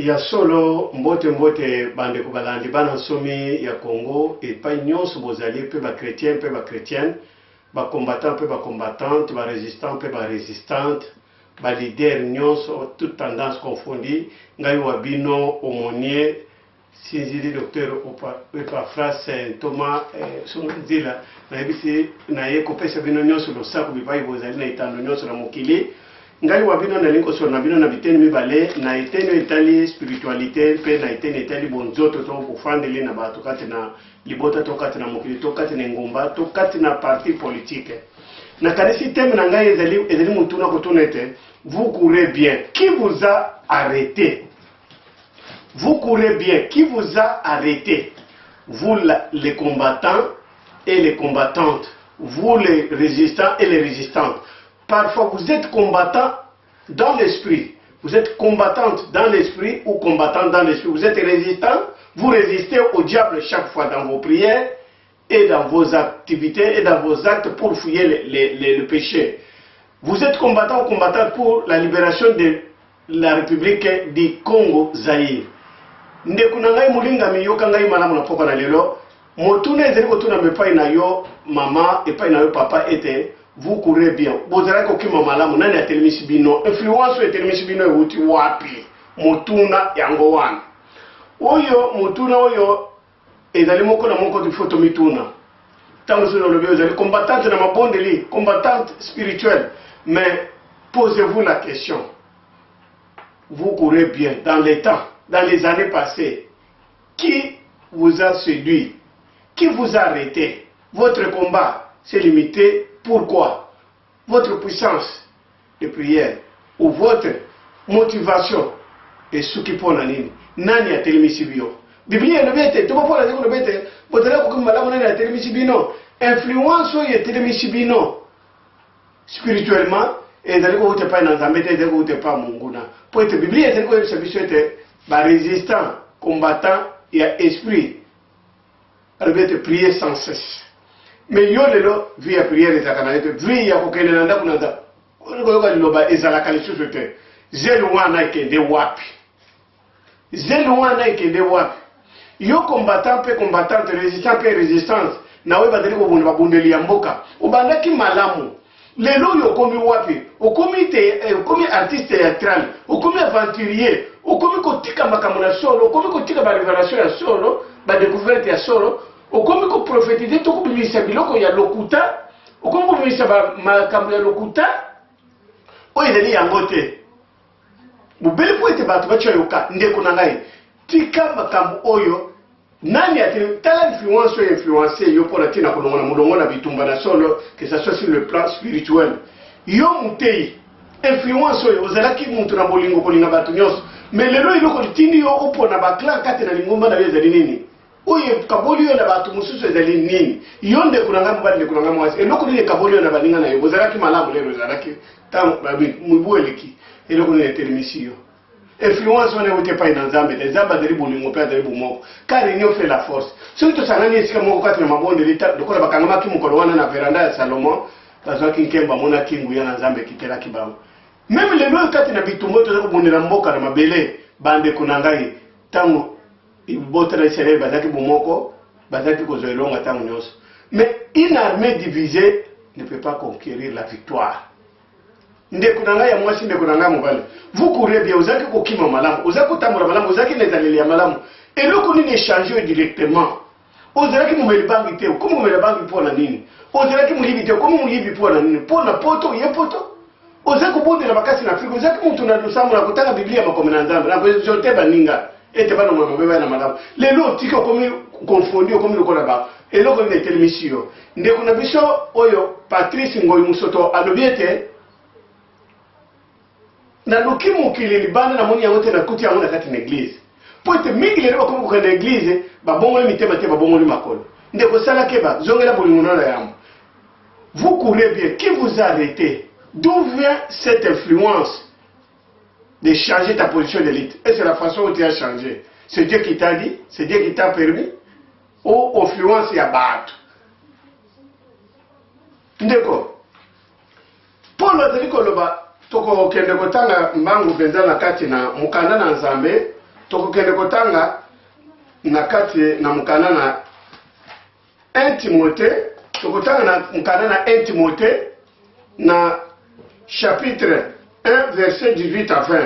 ya solo mbote bande kubalandi bana somi ya Congo et pas nyonso bozali pe ba chrétien pe ba chrétienne ba combattant pe ba combattante ba résistant pe ba résistante ba leader nyonso toute tendance confondue ngai wabino omonier sinzili docteur Epaphrase Saint Thomas somzila na ebisi na ye kopesa bino nyonso lo saku bipai bozali na itando nyonso na mokili ngai wabino na linko so na bino na biteni mibale na iteni itali spiritualité pe na iteni itali bonzoto to bofandeli na bato kati na libota to kati na mokili to kati na ngomba to kati na parti politique na kanisi thème na ngai ezali mutuna kotonete vous courez bien qui vous a arrêté. Vous courez bien. Qui vous a arrêté? Vous les combattants et les combattantes. Vous les résistants et les résistantes. Parfois vous êtes combattant dans l'esprit. Vous êtes combattante dans l'esprit ou combattant dans l'esprit. Vous êtes résistant. Vous résistez au diable chaque fois dans vos prières et dans vos activités et dans vos actes pour fouiller le péché. Vous êtes combattant ou combattante pour la libération de la République du Congo-Zaïre. Ndekuna ngai mulinga miyoka ngai malamu na poko na lelo motuna ezeli kotuna mepai na yo mama epai na yo papa ete vous courez bien bozala ko kima malamu nani atelemisi bino influence atelemisi bino euti wapi motuna yango wana oyo motuna oyo ezali moko na moko di photo mituna tango solo lobi ezali combattante na mabondeli combattante spirituelle mais posez-vous la question vous courez bien dans les temps. Dans les années passées, qui vous a séduit? Qui vous a arrêté? Votre combat s'est limité. Pourquoi? Votre puissance de prière ou votre motivation est ce qui pose nani? Nani a télémissi bio? Bible ne bête, tu vas pas la dire le bête. Votre là comme madame nani a télémissi bino? Influence ou est télémissi bino? Spirituellement, et d'aller où tu pas dans un métier, où tu pas munguna. Pour être Bible, c'est quoi le service bah, résistant, combattant et esprit. Elle veut te prier sans cesse. Mais yo lelo via prière et zakanalete via kokene nanda kunanda. Onogoyoka liloba ezalaka lisusu te. Zelo wana ikende wapi? Zelo wana ikende wapi? Yo combattant pe combattante, résistant pe résistance. Nawe badeli ko bunde babundeli ya mboka. Ubandaki malamu. Lelo yo komi wapi? Okomi artiste théâtral, okomi aventurier, okomi kotika makambo na solo, okomi kotika ba révélation ya solo, ba découverte ya solo, okomi ko prophétiser to ko bimisa biloko ya lokuta, okomi ko bimisa ba makambo ya lokuta. O ezali yango te. Bubele po ete bato bacho yoka ndeko na ngai. Tika makambo oyo nani ati tala influence ou influencer yo pour la tina kolongona mulongona bitumba na solo que ça soit sur le plan spirituel yo mutei influence oyo ozalaki muntu na bolingo kolinga bato nyonso mais lelo iloko litindi yo opona ba clan kate na lingomba na ezali nini oyo kaboli yo na bato mususu ezali nini yo nde kunanga mbali nde kunanga mwasi eloko nini kaboli yo na baninga na yo ozalaki malamu lelo ozalaki tam mubueleki eloko nini telemisiyo. Influence on est pas dans Zambie, les Zambes de Ribolingo père de Riboumo, car il fait la force. Surtout ça n'a ni ce que mon quatre mamans de l'État, de quoi la Bakanga qui m'ont na veranda à Salomon, parce que Kemba Mona Kinguya na Zambie qui était là qui bam. Même les deux quatre n'habituent pas de Bonne Lamboka, ma belle, bande Kunangai, Tango, il botte les célèbres, Bazaki Boumoko, Bazaki Kozoelong à Tangos. Mais une armée divisée ne peut pas conquérir la victoire. Ndekunanga ya mwasi ndekunanga mobali. Vous courez bien, vous avez kokima malamu, vous avez kotamura malamu, vous avez nezaleli ya malamu. Et le koni échanger directement. Vous avez ki mumeli bangi te, comme mumeli bangi pour la nini. Vous avez ki mulibi te, comme mulibi pour la nini. Pour na poto, ye poto. Vous avez kubonde na bakasi na Afrika, vous avez muntu na lusamu na kutanga Biblia makome na nzambe. Na kwezote baninga. Ete bana mama beba na malamu. Lelo tiko komi confondu komi lokola ba. Et le koni télémission. Ndekuna biso oyo Patrice Ngoyi Musoto alobiete na lukimu kilili bana na moni yangote na kuti yango na kati na église. Po ete mingi lelo bakomi ko na église ba bongoli mitema te ba bongoli makolo. Ndeko sala keba zongela bolingo na yambo. Vous courez bien, qui vous a arrêté? D'où vient cette influence de changer ta position d'élite? Et c'est la façon dont tu as changé. C'est Dieu qui t'a dit, c'est Dieu qui t'a permis. Ou influence ya bato. Ndeko. Paul a dit que toko kende kotanga mbangu penza na kati na mukanda na Nzambe tokokende kotanga na kati na mukana na 1 Timothée, tokotanga na mukana na 1 Timothée na chapitre 1 verset 18 à 20.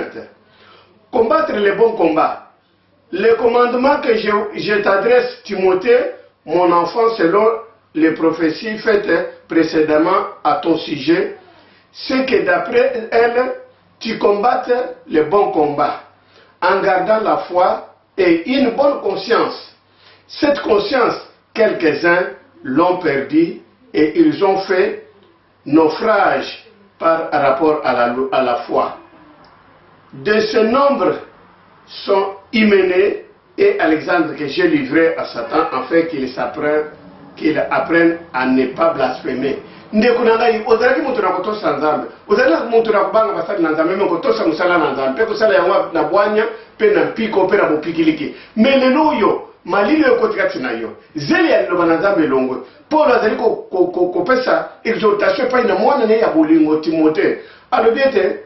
Combattre le bon combat. Le commandement que je t'adresse, Timothée, mon enfant, selon les prophéties faites précédemment à ton sujet, c'est que d'après elles, tu combattes le bon combat, en gardant la foi et une bonne conscience. Cette conscience, quelques-uns l'ont perdue et ils ont fait naufrage par rapport à la foi. De ce nombre sont Hyménée et Alexandre que j'ai livré à Satan afin qu'il apprenne à ne pas blasphémer. Ndekunangai ozalaki mutu na kotosa nzambe ozalaki mutu na kubanga basali na nzambe me kotosa musala na nzambe pe kosala yango na bwanya pe na mpiko pe na bopikiliki me lelo oyo malilo ekotikati na yo zeli ya liloba na nzambe elongwe Paul azali kopesa exhortation epai na mwana ne ya bolingo Timothée alobi ete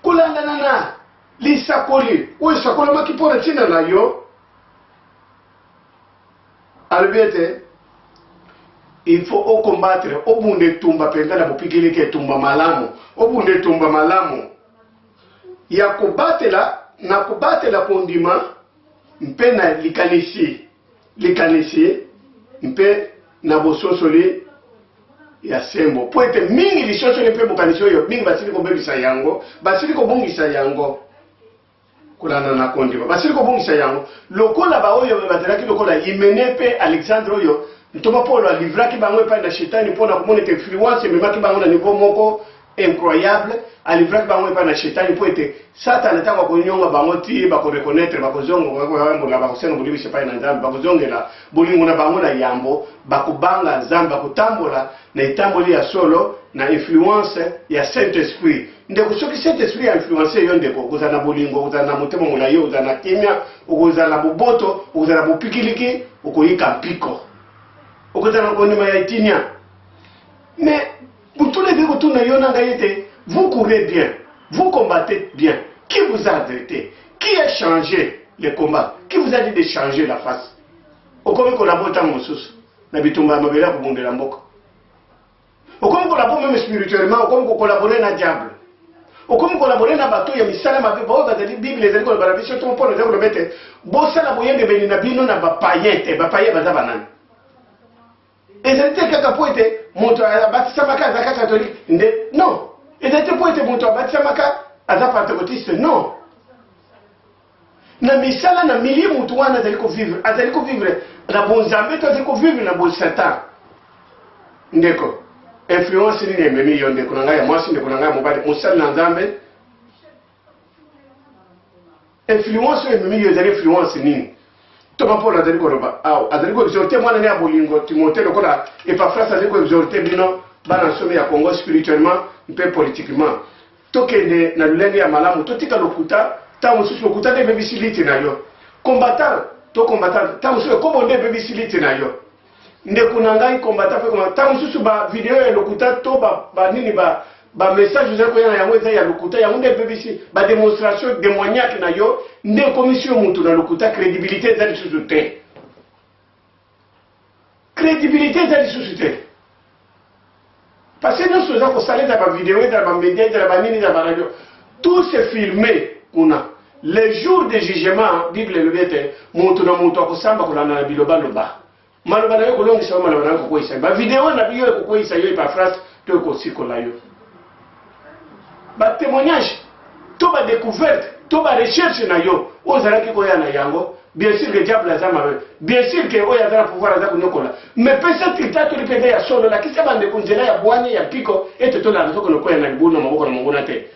kolandana na lisakoli oyo esakolamaki mpo na ntina na yo alobi ete il faut combattre obunde tumba penga na bopikilike tumba malamu obunde tumba malamu ya kubatela na kubatela kondima mpe na likanisi mpe na bososoli ya sembo po ete mingi lisosoli mpe bokanisi oyo mingi basili kobebisa yango basili kobongisa yango kulana na kondima basili kobongisa yango lokola baoyo bazalaki lokola Hyménée mpe Alexandre oyo Ntoma Paul a livré qui bango epai na shetani pour na komona influence mais qui bango na niveau moko incroyable a livré qui bango epai na shetani pour être Satan etanga ko nyonga bango ti ba ko reconnaître ba ko zongo ko ba ko senga bolibi sepai na nzambe ba ko zongela bolingo na bango na yambo ba ko banga nzambe ba ko tambola na itamboli ya solo na influence ya Saint-Esprit ndeko soki Saint-Esprit a influencer yo ndeko kozana bolingo kozana motema molayo kozana kimia kozana boboto kozana bopikiliki okoyika mpiko mais pour tous les deux, vous courez bien, vous combattez bien. Qui vous a arrêté? Qui a changé les combats? Qui vous a dit de changer la face? Au comme collabore tant moussous, n'habitumba mabela pour monde la mboka. Au comme collabore même spirituellement, au comme collaborer na diable. Au comme collaborer na bateau ya misala mabe ba ba dit Bible les écoles ba biso ton pour le mettre. Bo sala boyenge benina bino na ba païen baza banane. Et c'était kaka po ete moto abatisa maka azaka catholique non et c'était po ete moto abatisa maka aza pentecôtiste non na misala na milieu moto wana azali ko vivre na bonzambe to azali ko vivre na bon satan ndeko influence ni nememi yo ndeko nanga ya mwasi ndeko nanga ya mobali mosala na nzambe influence nememi yo ezali influence nini Toma Paul azali koloba aw azali ko exhorter mwana ne abolingo Timothée lokola Epaphras azali ko exhorter bino bana somme ya Congo spirituellement mpe politiquement tokende na lulenge ya malamu totika lokuta ta mususu lokuta de bebisiliti na yo combattant ta mususu ko bonde bebisiliti na yo ndeko nangai combattant pe comment ta mususu ba video ya lokuta to ba nini ba message vous avez ya yango ya lokuta ya nde BBC ba démonstration témoignage na yo nde commission mutu na lokuta crédibilité za société crédibilité za société parce que nous faisons constater dans la vidéo dans la média dans la nini dans la radio tout c'est filmé kuna le jour de jugement Bible le bete mutu na mutu akosamba kulana na biloba loba maloba na yo kolongisa maloba na ko koisa ba vidéo na biyo ko koisa yo pa phrase to ko sikola yo ba témoignage to ba découverte to ba recherche na yo ozalaki koya na yango bien sûr que diable azama bien sûr que oya za pouvoir za kunyokola mais pesa titato lipende ya solo la kisa bande kunjela ya bwanye ya piko ete to na soko lokoya na libuno maboko na mungu na te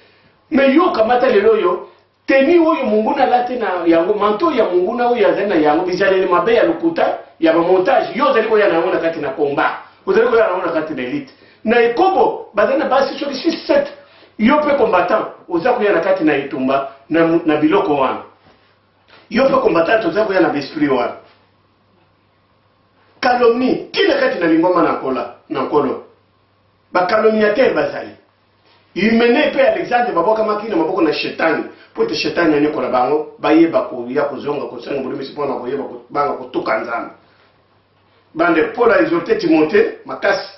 mais yo kamata lelo yo teni oyo mungu na late na yango manto ya mungu na oyo azana yango bizalele mabe ya lokuta ya ba montage yo zali koya na ngona kati na combat ozali koya na ngona kati na elite na ekobo bazana basi soki 6-7 yo pe combattant oza koya na kati na itumba na biloko wana yo pe combattant oza koya na esprit wana calomnie kila kati na lingoma na kola na kolo ba calomniateur bazali imene pe Alexandre baboka makina maboko na shetani pote shetani ani kola bango bayeba ko ya kozonga ko senga bulimi sipona ko yeba ko banga ko tuka nzambe bande Paul a exhorté Timothée makasi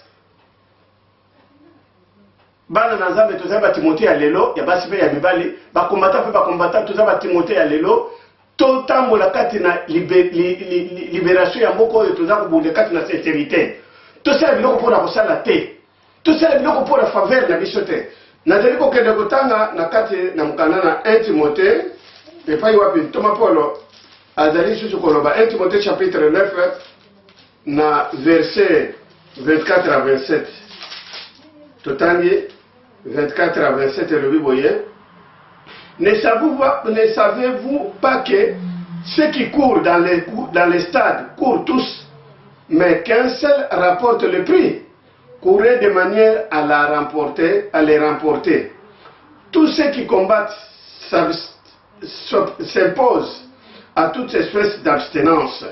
bana na nzambe tozaba Timothée ya lelo ya basi pe ya mibali bakombata tozaba Timothée ya lelo to tambola kati na libération ya mboko oyo toza kobunda kati na sincérité tosala biloko mpona kosala te tosala biloko mpona faveur na biso te nazali kokende kotanga na kati na mokanda na 1 Timothée epai wapi ntoma Paulo azali susu koloba 1 Timothée chapitre 9 na verset 24 à 27 totangi 24 à 27 le biboye. Ne savez-vous pas que ceux qui courent dans les stades courent tous, mais qu'un seul rapporte le prix? Courez de manière à les remporter. Tous ceux qui combattent s'imposent à toute espèce d'abstinence,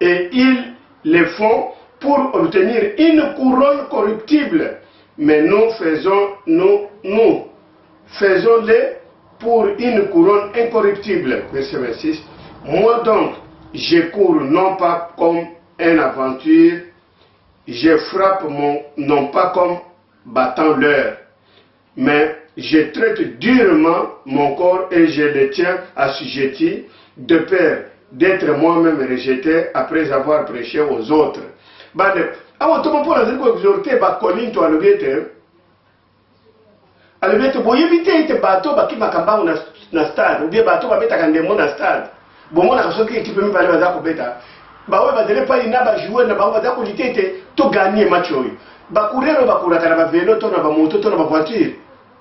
et ils le font pour obtenir une couronne corruptible, mais nous faisons-le pour une couronne incorruptible. Verset 26. Moi donc, je cours non pas comme une aventure, je frappe non pas comme battant l'heure, mais je traite durement mon corps et je le tiens assujetti de peur d'être moi-même rejeté après avoir prêché aux autres. Avant tout le monde a exhorté Corinto à l'obéité. Alobete boyebite ite bato bakimaka mbangu na stade ou bien bato babetaka ndemo na stade bomona kasoki équipe mibale baza kobeta bawe bazele pa ina ba jouer na bango baza kolite ite to gagner match oyo bakurero bakuraka na ba vélo to na ba moto to na ba voiture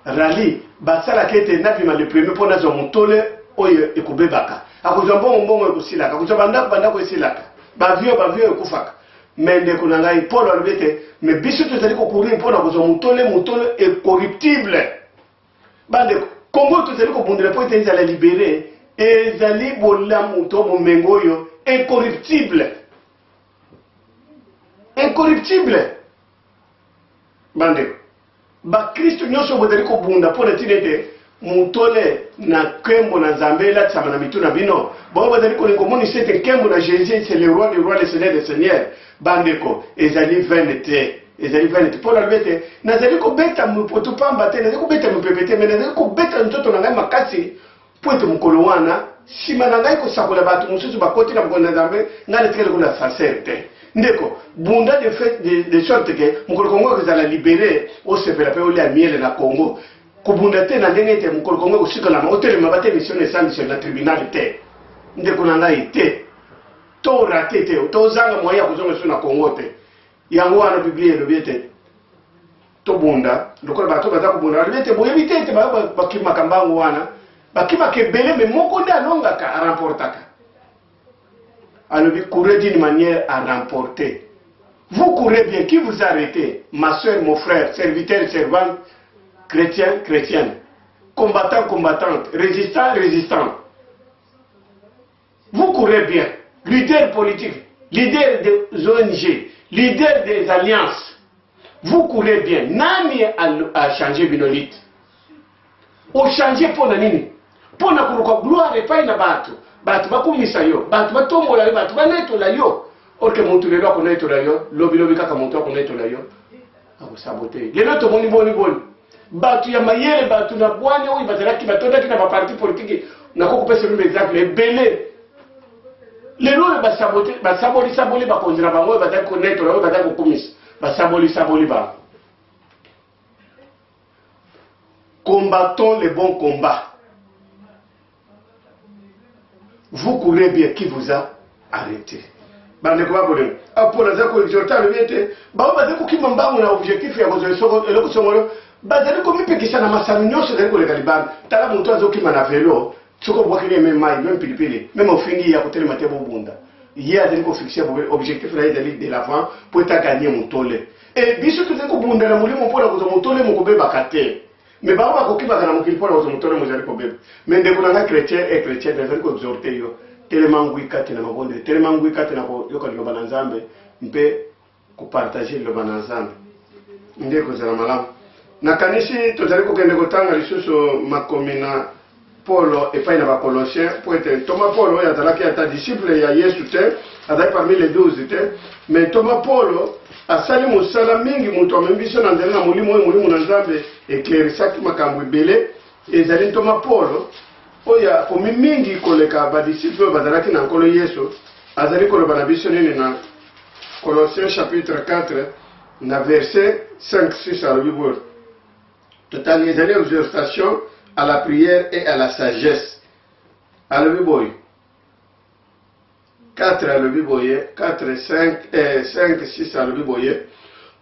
rallye basala kete na bima le premier pona zo motole oyo ekobebaka akozwa mbongo ekosilaka akozwa bandako esilaka ba vieux ekufaka mende kuna ngai Paul alobete mais biso tozali kokurir mpona kozwa motole incorruptible bande Congo tozali kobundela po ete ezala libéré ezali bolamu to bomengo oyo incorruptible bande bakristo nyonso bozali kobunda mpona ntina ete motole na nkembo na nzambe elatisama na mitu na bino bao bazali kolinga omonisa ete nkembo na Jésus c'est le roi des rois, le seigneur des seigneurs bandeko ezali vaine te Paul alobi ete nazali kobeta mopoto pamba te nazali kobeta mopepe te me nazali kobeta nzoto na ngai makasi po ete mokolo wana nsima na ngai kosakola bato mosusu bakoti na mokolo na nzambe ngai natikali kuna sincere te ndeko bunda de sorte ke mokolo kongo ekozala libéré osepela mpe olia miele na Congo kubunda te na ndenge ete mokolo kongo ekosikalama otelema bate mission esandiso na tribunal te ndeko na ngai te to rate te tozanga moya ya kozonga so na Congo te yango wana biblia elobi ete tobunda lokola bato baza kobunda alobi ete boyebi te ete bakimaka mbango wana bakimaka ebele me moko nde alongaka aremportaka alobi courez d'une manière à remporter. Vous courez bien, qui vous arrêtez, ma soeur, mon frère, serviteur, servante, chrétien, chrétienne, combattant, combattante, résistant, résistant. Vous courez bien, leader politique, leader des ONG, leader des alliances. Vous courez bien. Nani a changé binolite? O changé pour nani? Pour na kuruka gloire et pas na batu. Batu bakumisa yo, batu batombola yo, batu banetola yo. Orke muntu lelo akonetola yo, lobi kaka muntu akonetola yo. Akosabote. Lelo to boni. Batu ya mayele, batu na bwanya oyi bazalaki batonda ki na ba parti politique na ko kopesa même exemple ebele. Lelo basabote, saboli bakonzira bango bazali konetola yo, bazali kokumisa. Saboli ba. Combattons le bon combat. Vous courez bien, qui vous a arrêté? Bande kwa bole. Apo la zako exhorta le viete. Ba bazako ki mambangu na objectif ya kozo soko eloko songolo. Bazako mipekisha na masanu nyosho zako le kalibana. Tala muntu azoki mana velo. Soko bwakile même mai, même pilipili. Même ofingi ya kotele matebo bunda. Hier azali ko fixer objectif na ezali de l'avant pour ta gagner mutole. Et biso tuzeko bunda na mulimo mpona kozo mutole mukobeba kate. Mais ba bakoki bakana mukili mpona kozo mutole muzali kobeba. Mais ndeko na chrétien et chrétien bazali ko exhorter yo. Tellement ngwikate na mabonde, tellement ngwikate na ko yoka liloba na Nzambe mpe ko partager liloba na Nzambe. Ndeko za malamu. nakanisi tozali kokende kotanga lisusu makomina Paul et pas na Colossiens pour être Thomas Paul oyo azalaki ata disciple ya Yesu te azali parmi les 12 te mais Thomas Paul asali mosala mingi moto amemi biso na nzela na molimo oyo molimo na Nzambe éclairisaki makambo ebele ezali Thomas Paul oyo akomi mingi koleka badisciple oyo bazalaki na nkolo Yesu azali koloba na biso nini na Colossiens chapitre 4 na verset 5-6 alobi boye totali ezali exhortation à la prière et à la sagesse. À le biboye. 4 à le biboye. 4, 5, 6 à le biboye.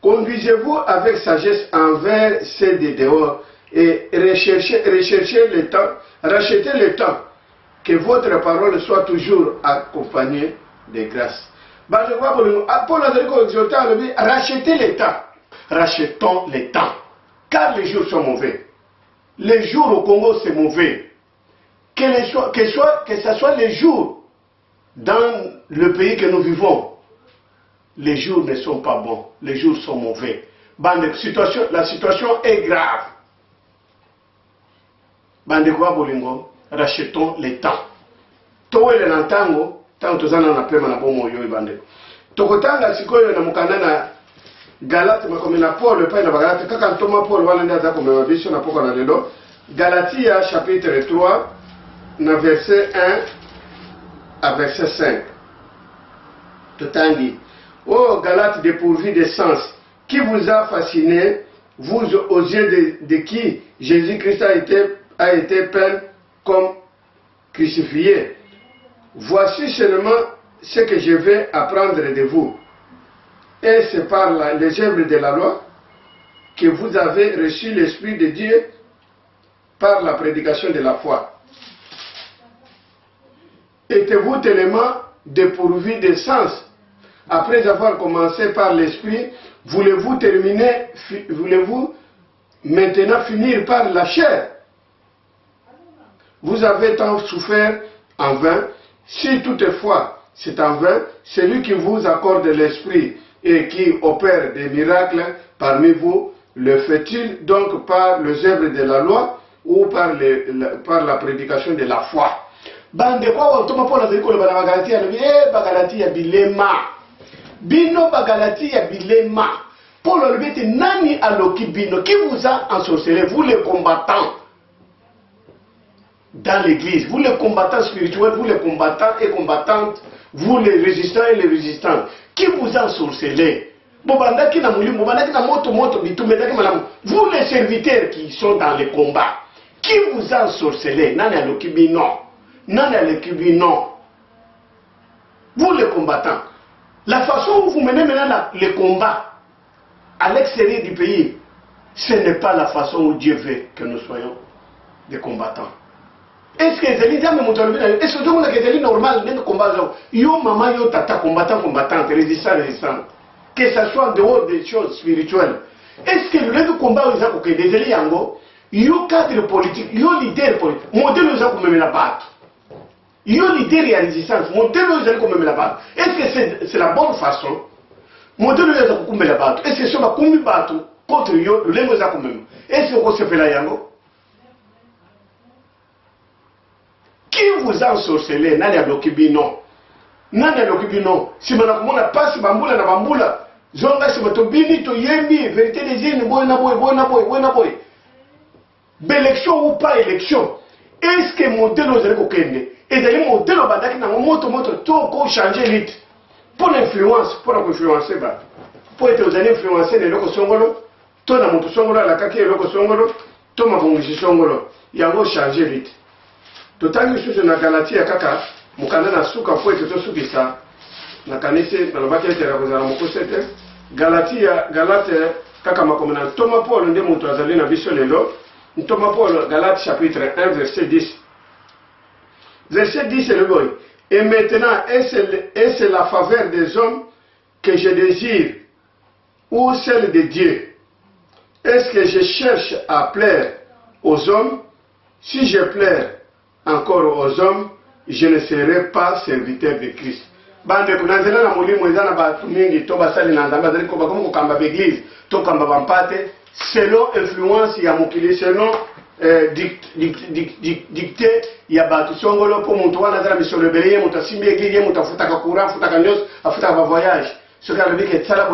Conduisez-vous avec sagesse envers ceux de dehors et recherchez le temps, rachetez le temps, que votre parole soit toujours accompagnée de grâce. Paul a dit rachetez le temps. Rachetons le temps. Car les jours sont mauvais. Les jours au Congo, c'est mauvais. Que ce soit les jours dans le pays que nous vivons, les jours ne sont pas bons. Les jours sont mauvais. La situation est grave. Bandekwa bolingo, rachetons les temps. Towele nantango, tango tozana na pema na bomo yo ibande. Tokotanga sikoyo na mukandana Galate makomena Paul pa na Galate kaka ntoma Paul wana ndaza komema biso na poko na lelo Galatia chapitre 3 na verset 1 à verset 5 Totangi oh Galate dépourvu de sens qui vous a fasciné vous aux yeux de qui Jésus-Christ a été peint comme crucifié. Voici seulement ce que je vais apprendre de vous. Et c'est par les œuvres de la loi que vous avez reçu l'Esprit de Dieu par la prédication de la foi. Êtes-vous tellement dépourvu de sens? Après avoir commencé par l'Esprit, voulez-vous maintenant finir par la chair? Vous avez tant souffert en vain. Si toutefois c'est en vain, celui qui vous accorde l'Esprit et qui opère des miracles parmi vous, le fait-il donc par les œuvres de la loi ou par la prédication de la foi? Bande kwa otoma Paul azali koloba na Bagalatia Bagalatia bilema. Bino Bagalatia bilema. Paul alobi nani aloki bino? Qui vous a ensorcelé? Vous les combattants dans l'église, vous les combattants spirituels, vous les combattants et combattantes, vous les résistants et les résistantes. Qui vous a ensorcelé? Vous les serviteurs qui sont dans les combats, qui vous a ensorcelé? Vous les combattants. La façon où vous menez maintenant les combats à l'extérieur du pays, ce n'est pas la façon où Dieu veut que nous soyons des combattants. Est-ce que c'est normal de combattre? Yo maman, yo tata, combattant, résistant. Que ce soit en dehors des choses spirituelles. Est-ce que le combat où ils ont des éliango, yo cadre politique, yo leader politique, modèle où ils ont même la battre. Yo leader et résistance, modèle où ils ont même la battre. Est-ce que c'est la bonne façon? Modèle où ils ont même la battre. Est-ce que c'est ma combi battre contre yo, le ils ont même? Est-ce que c'est fait la yango? Qui vous a ensorcelé? Nani a bloqué bino? Nani a bloqué bino? Si vous n'avez pas si bambula na bambula, zonga si vous bini to yembi, vérité des îles, boy. Élection ou pas élection? Est-ce que modèle aux élèves okende? Et d'ailleurs modèle au badaki na moto tout ko changer vite. Pour l'influence, pour influencer ba. Pour être aux allez influencer les locaux songolo, to na moto songolo la kaki les locaux songolo, to ma bongi songolo. Yango changer vite. Totangi susu na Galatia kaka mukanda na suka po ete tosukisa na kanise na lobaki ete la kozala mokosete Galate kaka makomena Thomas Paul nde mutu azali na biso lelo Thomas Paul Galate chapitre 1 verset 10 verset 10 c'est le boy et maintenant est-ce la faveur des hommes que je désire ou celle de Dieu? Est-ce que je cherche à plaire aux hommes? Si je plaire encore aux hommes, je ne serai pas serviteur de Christ. Bande kunanzela na mulimo ezana batu mingi to basali na nzamba zali ko bakomo kamba beglise to kamba bampate selon influence ya mokili, selon dicté ya bato songolo po muntu wana zala misolo beleye muntu asimbi eglige muntu afutaka courant afutaka nyos afutaka ba voyage ce ka rabike tsala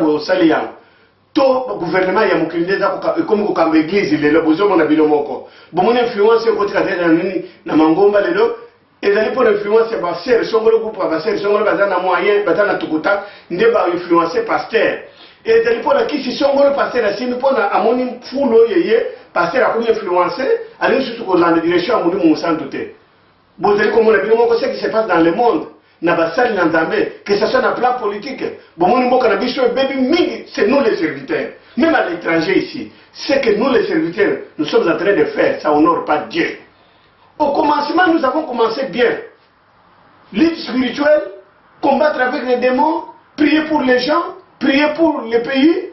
bo osali yango to gouvernement ya mokili ndeza comme ko kamba église lelo bozomo na bilo moko bomona influence ko tika tena nini na mangomba lelo ezali pour influence ba ser songolo ko ba ser songolo bazana moyen bazana tukuta nde ba influencer pasteur ezali pour la kisi songolo pasteur asimi pour na amoni fulo yeye pasteur a comme influencé aller sur la direction à mon sans douter. Vous allez comme on a vu ce qui se passe dans le monde. Na basali na Nzambe, que ce soit dans le plan politique. Bon mon mboka na biso baby mingi, c'est nous les serviteurs. Même à l'étranger ici, c'est que nous les serviteurs, nous sommes en train de faire, ça honore pas Dieu. Au commencement, nous avons commencé bien. Lutte spirituelle, combattre avec les démons, prier pour les gens, prier pour le pays.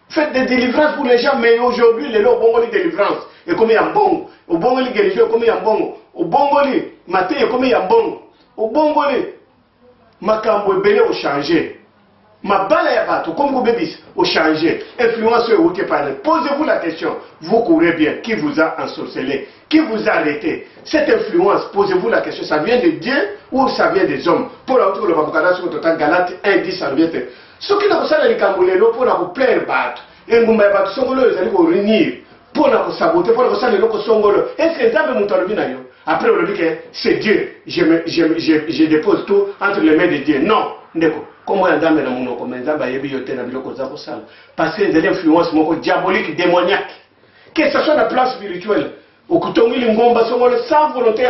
Faites des délivrances pour les gens, mais aujourd'hui, les lots bon de délivrance. Et comme il y a un bon, au bon lit guérison, comme il y a un bon, au bon lit, matin, comme il y a un bon, au bon lit, ma cambo belé au changé. Ma balle à bateau, comme vous bébis, au changé. Influenceur ou qui parle. Posez-vous la question, vous courez bien, qui vous a ensorcelé, qui vous a arrêté. Cette influence, posez-vous la question, ça vient de Dieu ou ça vient des hommes. Pour la hauteur de la sur total Galate 1:10, ça vient de. Ce qui n'a pas ça, les cambolelo, pour la plaire battre. Et nous m'avons battu songolo, ils allaient réunir. Pour la saboter, pour la ça, les locaux songolo. Est-ce que ça veut monter le binayo? Après, on dit que c'est Dieu. Je dépose tout entre les mains de Dieu. Non, d'accord. Comment on a dans mon commentaire, parce que c'est l'influence diabolique, démoniaque. Que ce soit la place spirituelle, au Kutongi Lingomba, sans volonté,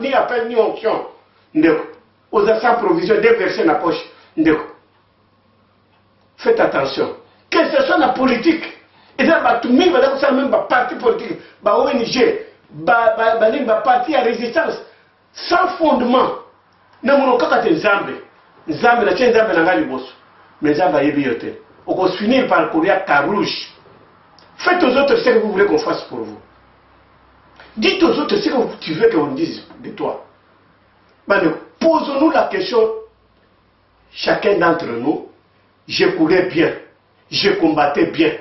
ni appel, ni onction. Aux sans provision, des versets dans la poche. Faites attention. Que ce soit la politique, et ça, tout le monde va même parti politique, ONG, parti à résistance, sans fondement. Nous avons des Zambé. Zambé, la tienne Zambé, n'a pas de boss. Mais Zambé, il y a des on va finir par courir à rouge. Faites aux autres ce que vous voulez qu'on fasse pour vous. Dites aux autres ce que tu veux qu'on dise de toi. Posons-nous la question, chacun d'entre nous, je courais bien, je combattais bien.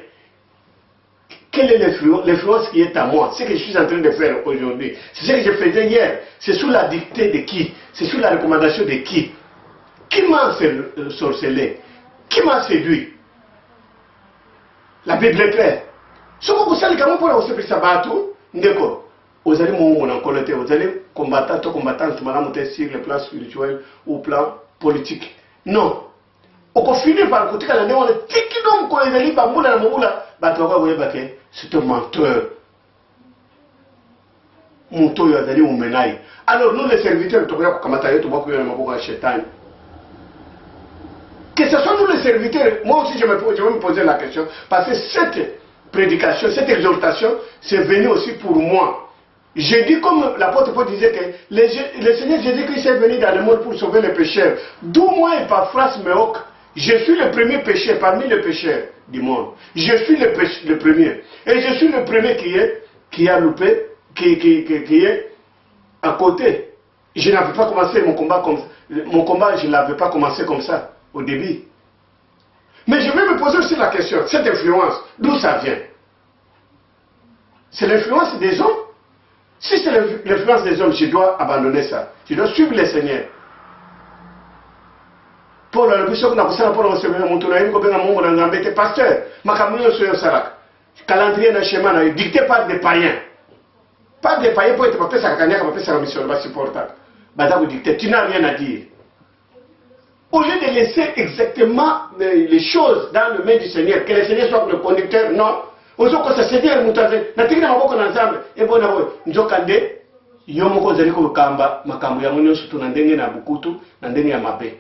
Quelle est l'influence qui est à moi? Ce que je suis en train de faire aujourd'hui, c'est ce que je faisais hier. C'est sous la dictée de qui? C'est sous la recommandation de qui? Qui m'a sorcelé? Qui m'a séduit? La Bible est claire. Ce que vous savez, comment pour vous sabattre, vous allez mourir en colère, vous allez combattre, tout sur le plan spirituel ou plan politique. Non. On finit par côté quand on est tiki donc quand les alliés bamboula la moula, c'est un menteur. Monto yo azali umenai. Alors nous les serviteurs tu vois comment tailler tu vois que on a chétan. Que ce soit nous les serviteurs, moi aussi je vais me poser la question parce que cette prédication, cette exhortation, c'est venu aussi pour moi. J'ai dit comme l'apôtre Paul disait que le Seigneur Jésus-Christ est venu dans le monde pour sauver les pécheurs. D'où moi et par phrase méoc. Je suis le premier pécheur parmi les pécheurs du monde. Je suis le premier. Et je suis le premier qui a loupé, qui est à côté. Je n'avais pas commencé mon combat comme ça. Mon combat, je ne l'avais pas commencé comme ça au début. Mais je vais me poser aussi la question, cette influence, d'où ça vient? C'est l'influence des hommes? Si c'est l'influence des hommes, je dois abandonner ça. Je dois suivre le Seigneur. Pour le bishop n'a pas pour recevoir mon tour, il faut bien mon embêter pasteur. Ma camion sur le sarak. Calendrier d'un schéma dicté par des païens. Pas des païens pour être papé sa cagnac, papé sa mission, va supporter. Bada vous dicter, tu n'as rien à dire. Au lieu de laisser exactement les choses dans le main du Seigneur, que le Seigneur soit le conducteur, non. Ozo ko sa Seigneur mutaze, na tigina maboko na Nzambe, e bona boy, nzokande yomoko zali ko kamba makambo ya ngoni surtout na ndenge na bukutu, na ndenge ya mabe.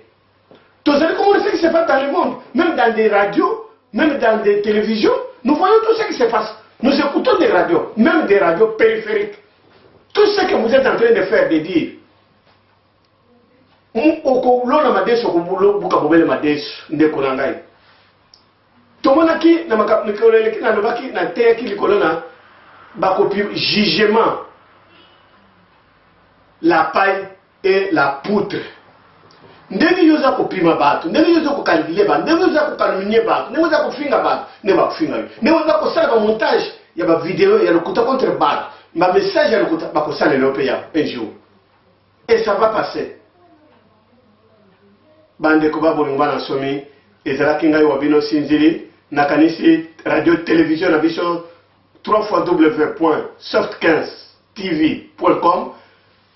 Vous savez comment ce qui se passe dans le monde, même dans des radios, même dans des télévisions, nous voyons tout ce qui se passe. Nous écoutons des radios, même des radios périphériques. Tout ce que vous êtes en train de faire, de dire, jugement, la paille et la poutre. ndenge yoza kopima bato ndenge yoza kokalkule bato ndenge yoza kokalumnie bato ndenge yoza kofinga bato ndenge bakofinga yo ndenge yoza kosala bamontage ya bavideo ya lokuta contre bato bamessage ya lokuta bakosalela mpe ya un jour et ça va passer bandeko babolingo bana nsomi ezalaki ngai wa bino sinzili nakanisi radio télévision na biso www.soft15tv.com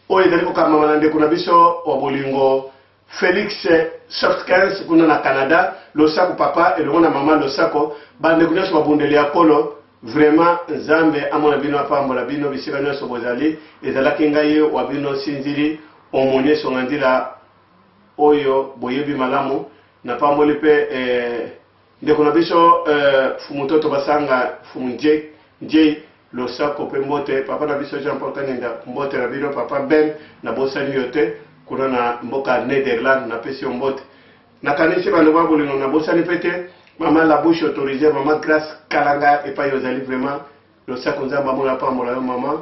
oyo ezali kokamama na ndeko na biso wa bolingo Félix Soft 15 kuna na Canada losako papa elongo na mama losako bandeko nyonso babundeli ya kolo vraiment nzambe amona bino apambola bino bisika nyonso bozali ezalaki ngai wa bino sinzili omoni esongandila oyo boyebi malamu na pamboli mpe ndeko na biso fumutoto basanga fumu nje losako mpe mbote papa na biso Jean Paul Kaninda mbote na bino papa Ben na bosani yo te kuna na mboka Netherland na pesi yo mbote nakanisi bano babolingo na bosani mpe te mama la bouche autorisée mama Grace Kalanga epai ozali vraiment losako nzambe amona pambola yo mama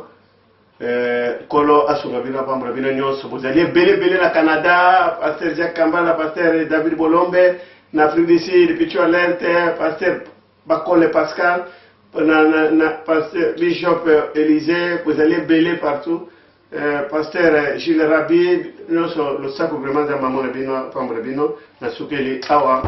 kolo asunga bino pambola bino nyonso bozali ebele na Canada pasteur Jacques Kambala pasteur David Bolombe na Afrique du Sud Pichu Alerte pasteur Bakole Pascal na pasteur Bishop Élisée bozali ebele partout pasteur Gilles Rabi nyonso losako vraiment nzambe amona bino pambola bino na sukeli awa